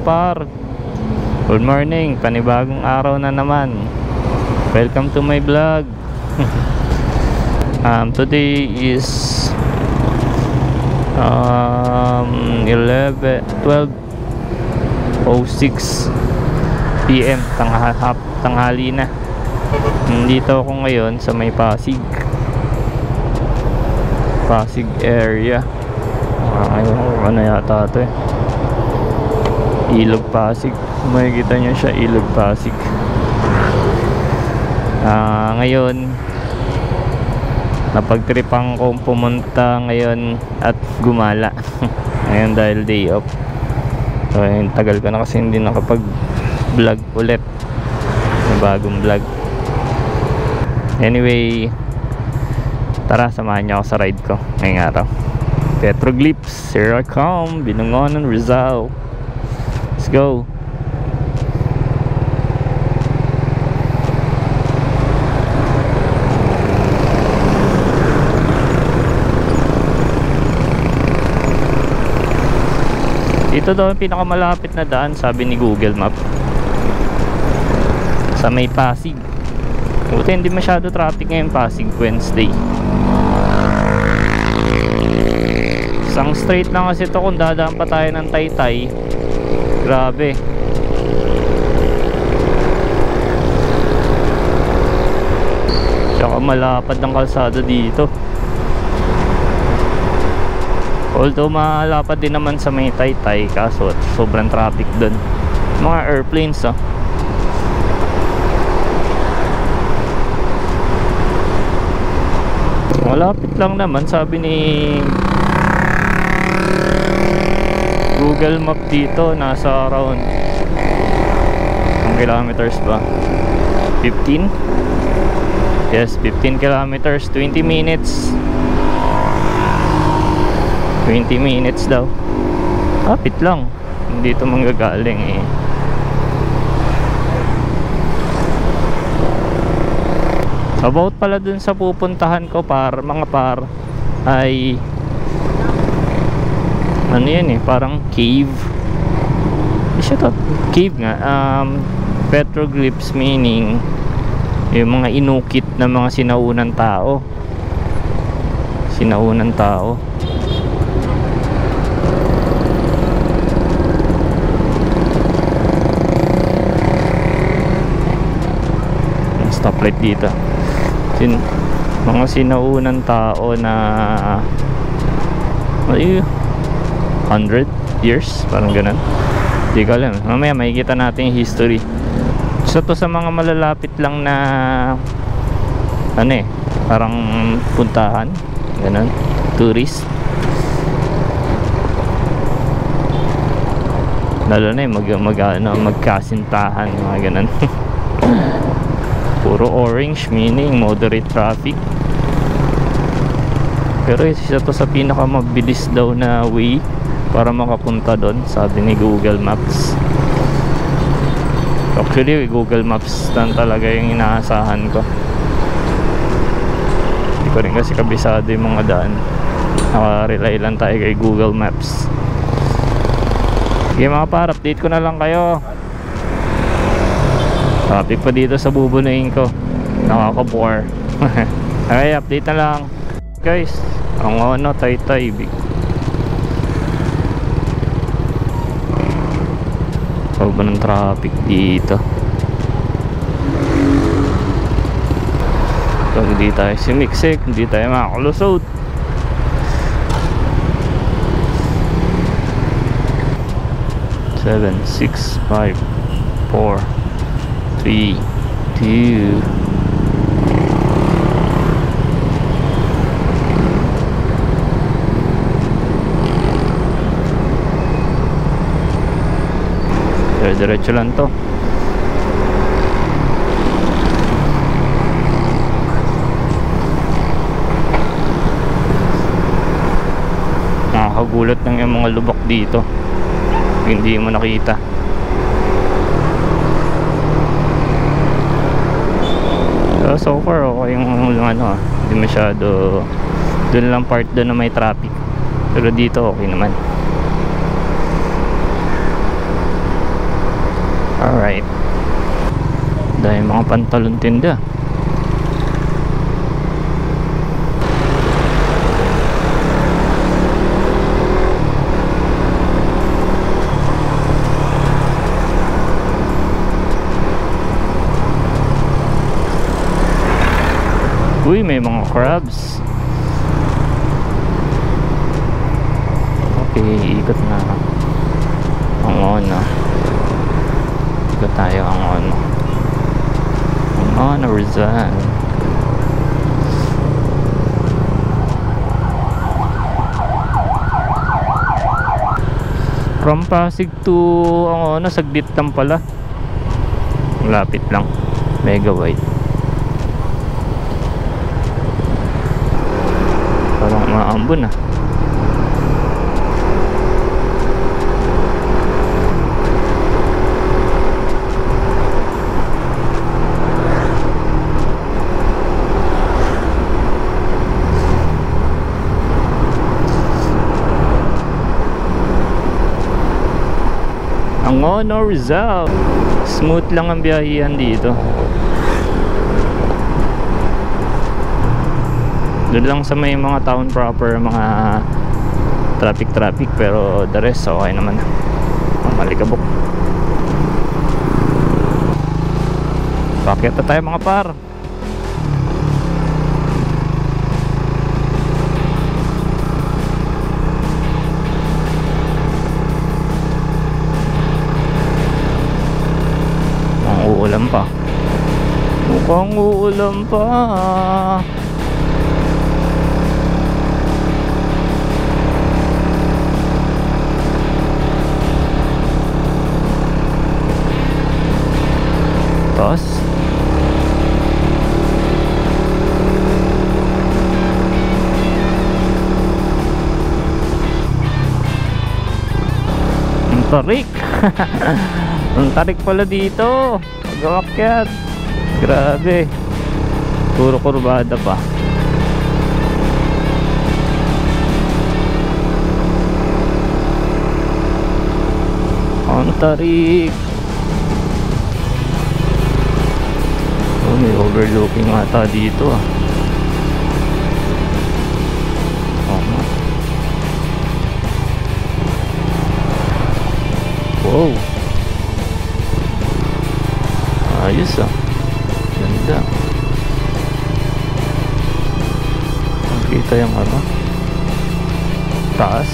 par? Good morning, panibagong araw na naman. Welcome to my vlog. Today is 12:06 PM, tanghali na. Dito ako ngayon sa may Pasig area. Ano yata ito Ilog Pasig. Makikita nyo siya, Ilog Pasig. Ngayon napagtripan kong pumunta ngayon at gumala. Ngayon dahil day off. So tagal ko na kasi hindi nakapag vlog ulit, bagong vlog. Anyway, tara samahan niyo ako sa ride ko ngayong araw. Petroglyphs, here I come, Binangonan, Rizal. Let's go. Ito daw ang pinakamalapit na daan, sabi ni Google Map, sa may Pasig. Buti hindi masyado traffic ngayon Pasig Wednesday. Isang straight lang kasi ito kung dadaan pa tayo ng Taytay. Grabe. Tsaka malapad ang kalsada dito. Although malapad din naman sa may Taytay, kaso sobrang traffic dun. Mga airplanes malapit lang naman, sabi ni Google Map dito, nasa around kilometers ba? 15? Yes, 15 kilometers, 20 minutes. 20 minutes daw. Kapit lang. Dito manggagaling About pala dun sa pupuntahan ko mga par ay ano yan parang cave. Siya to, cave nga. Petroglyphs meaning yung mga inukit na mga sinaunang tao. Stoplight dito. Mga sinaunang tao na 100 years, parang ganun. Hindi ko alam. Mamaya makikita natin yung history. So to sa mga malalapit lang na parang puntahan, ganun, tourist. Lalo na magkasintahan, mga ganun. Puro orange meaning moderate traffic. Pero isa to sa pinakamabilis daw na way para makapunta doon, sabi ni Google Maps. Actually Google Maps lang talaga yung inaasahan ko. Hindi ko rin kasi kabisado yung mga daan. Naka-rely lang tayo kay Google Maps. Okay mga par, update ko na lang kayo. Traffic pa dito sa bubunuin ko, nakaka-bore. Okay, update na lang guys. Ang Taytay big. Sobrang traffic dito. So, hindi tayo simiksik, hindi tayo makakulusot. Seven, 6, 5, 4, 3, 2. Diretso lang to. Nakakagulat ng yung mga lubak dito, hindi mo nakita. So far okay yung hindi masyado. Doon lang part doon na may traffic, pero dito okay naman. Alright. Dahil mga pantalon tinda. Uy, may mga crabs. Okay, ikot na ang ono. Ikot tayo ang ono. Ang ono Rizal. From Pasig to ang ono, saglit lang pala. Lapit lang. Mega wide. Parang maambon ah. Ang ono Rizal. Smooth lang ang biyahihan dito. Doon lang sa may mga town proper, mga traffic, pero the rest okay naman. Malikabok. Pakyat na tayo mga par. Mukhang uulan pa. Mukhang uulan pa. Tapos ang tarik. Ang tarik pala dito pag-akyat. Grabe, puro kurbada pa. Ang tarik. May overlooking ata dito ah. Wow, ayos ah, ganda. Nakita yung ano, taas.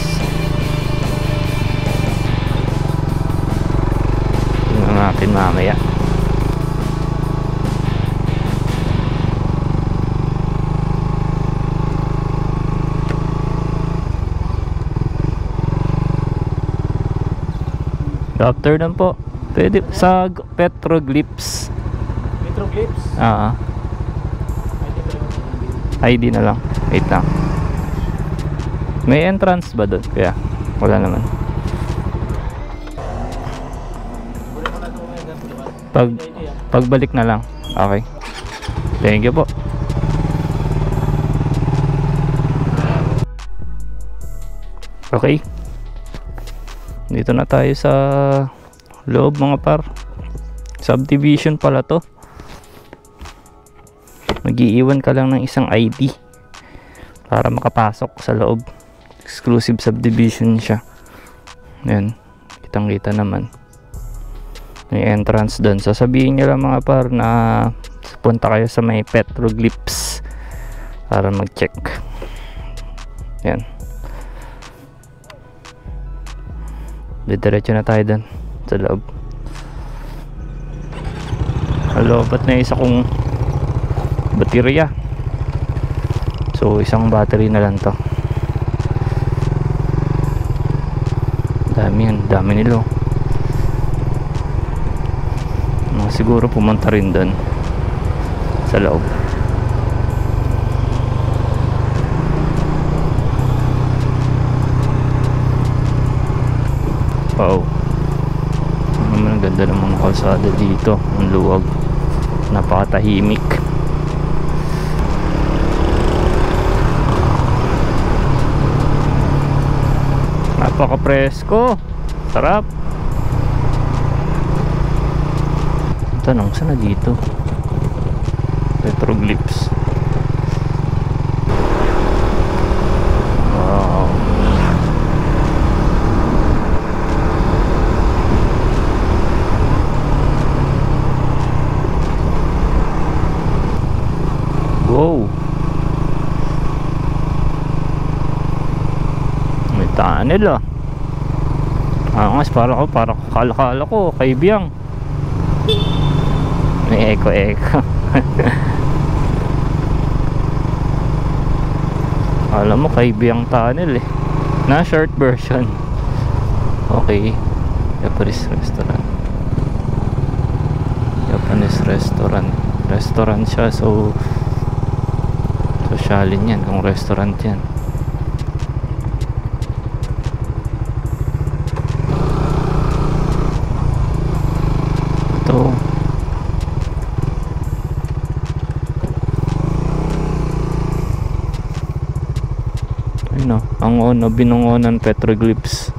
Tingnan natin mamaya. Afternoon po. Pwede sa Petroglyphs. Petroglyphs? ID na lang. Wait lang. May entrance ba doon? Kaya wala naman. Pagbalik na lang. Okay. Thank you po. Okay. Dito na tayo sa loob mga par. Subdivision pala to. Mag-iiwan ka lang ng isang ID para makapasok sa loob. Exclusive subdivision siya. Yan, kitang kita naman. May entrance doon. Sasabihin nyo lang mga par na punta kayo sa may Petroglyphs para mag-check. Yan. Diretso na tayo doon sa loob. Lobat na isa kong baterya. So isang battery na lang to. Dami yan, dami nilo. Siguro pumunta rin doon sa loob. Wow, ang ganda ng mga kalsada dito. Ang luwag, napakatahimik. Napaka-presko, sarap. Tanong, saan na dito? Petroglyphs. Wow. Wow. May tunnel ah. Angas, para kala ko kay Biang. May echo. Alam mo kay Biang tunnel eh. Na short version. Okay. Japanese restaurant. Japanese restaurant. Restaurant siya, so sosyalin yan kung restaurant yan. Ito. Ayun o, ang binungonan petroglyphs.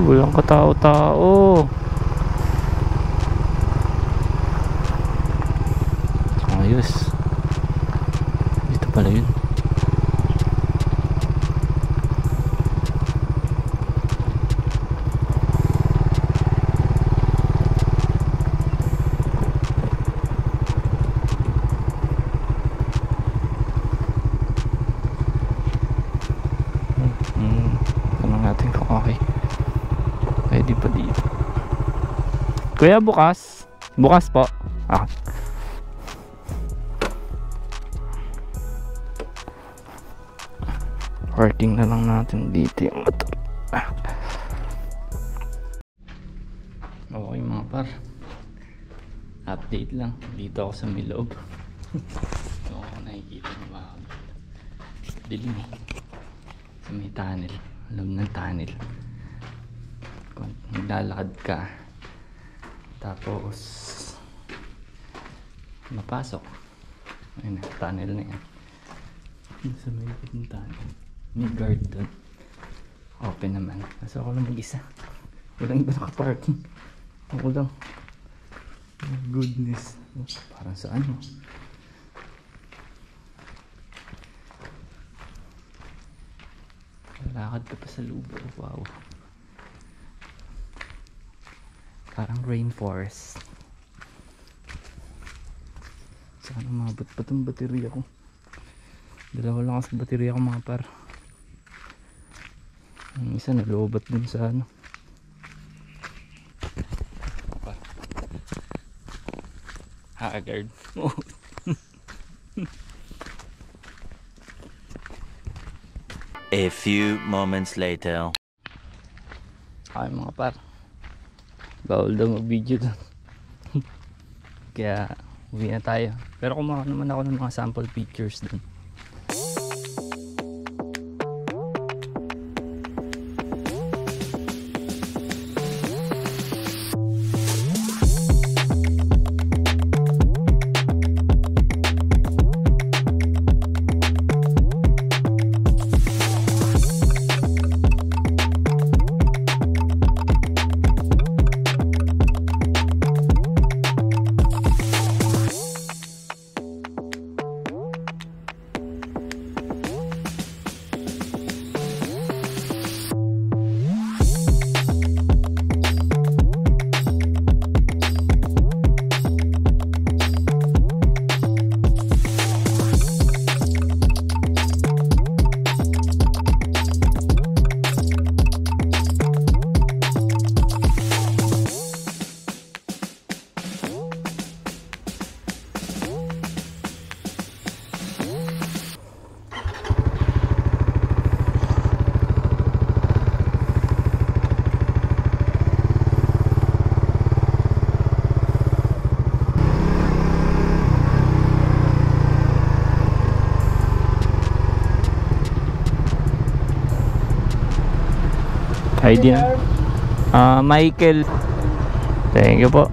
Walang katao-tao. Ayos. Dito pala yun. Tanong natin kung okay. Pwede pa dito. Kuya, bukas? Bukas po. Parking na lang natin dito yung motor. Okay mga par, update lang. Dito ako sa Miloob. So ako nakikita na ba ako dito. Dilim eh. Sa may tunnel. Alam ng tunnel. Kung naglalakad ka, tapos mapasok, ayun na, tunnel na yan. Sa may ng tunnel may guard doon, open naman. Nasa ako lang mag-isa, walang iba nakaparking, ako lang. Oh goodness, parang sa ano, lalakad ka pa sa lubo. Wow, parang rainforest. Sana mabot pa itong baterya ko. Dalawa lang kasi baterya ko mga par. Ang isa nalobat dun sa ano. Haggard. A few moments later. Ay mga par, bawal daw mag-video doon. Kaya uwi na tayo. Pero kumuha naman ako ng mga sample pictures doon. ID na. Michael. Thank you po.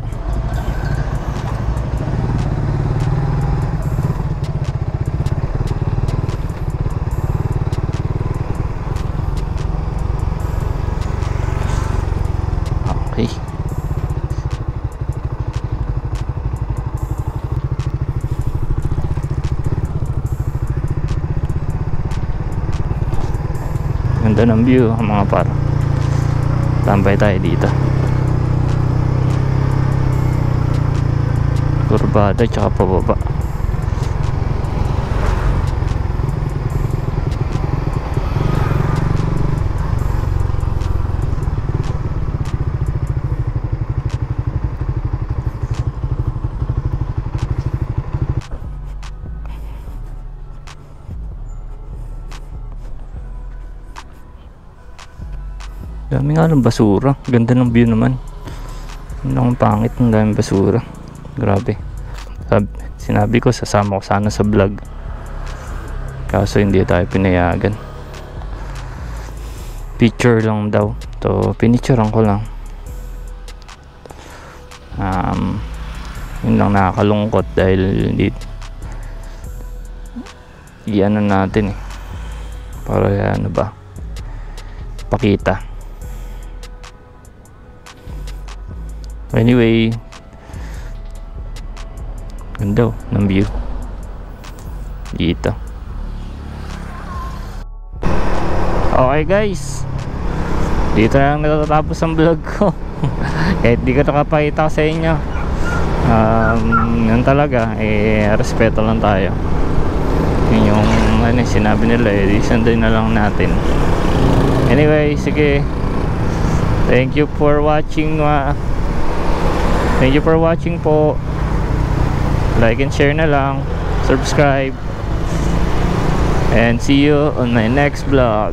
ganda ng view mga par. Tambay tayo dito. Kurbada tsaka pababa. Dami nga ng basura. Ganda ng view naman. Yun lang ang pangit, ng daming basura. Grabe. Sinabi ko sasama ko sana sa vlog, kaso hindi tayo pinayagan. Picture lang daw. So pinicturean ko lang. Yun lang, nakakalungkot dahil hindi iyan natin para ano ba pakita. Anyway, ganda ng view dito. Okay guys, dito na lang natatapos ang vlog ko. Kahit di ko nakapakita sa inyo, yun talaga, respeto lang tayo. Yun yung sinabi nila, sundin na lang natin. Anyway, sige, thank you for watching. Thank you for watching po. Like and share na lang, subscribe, and see you on my next vlog.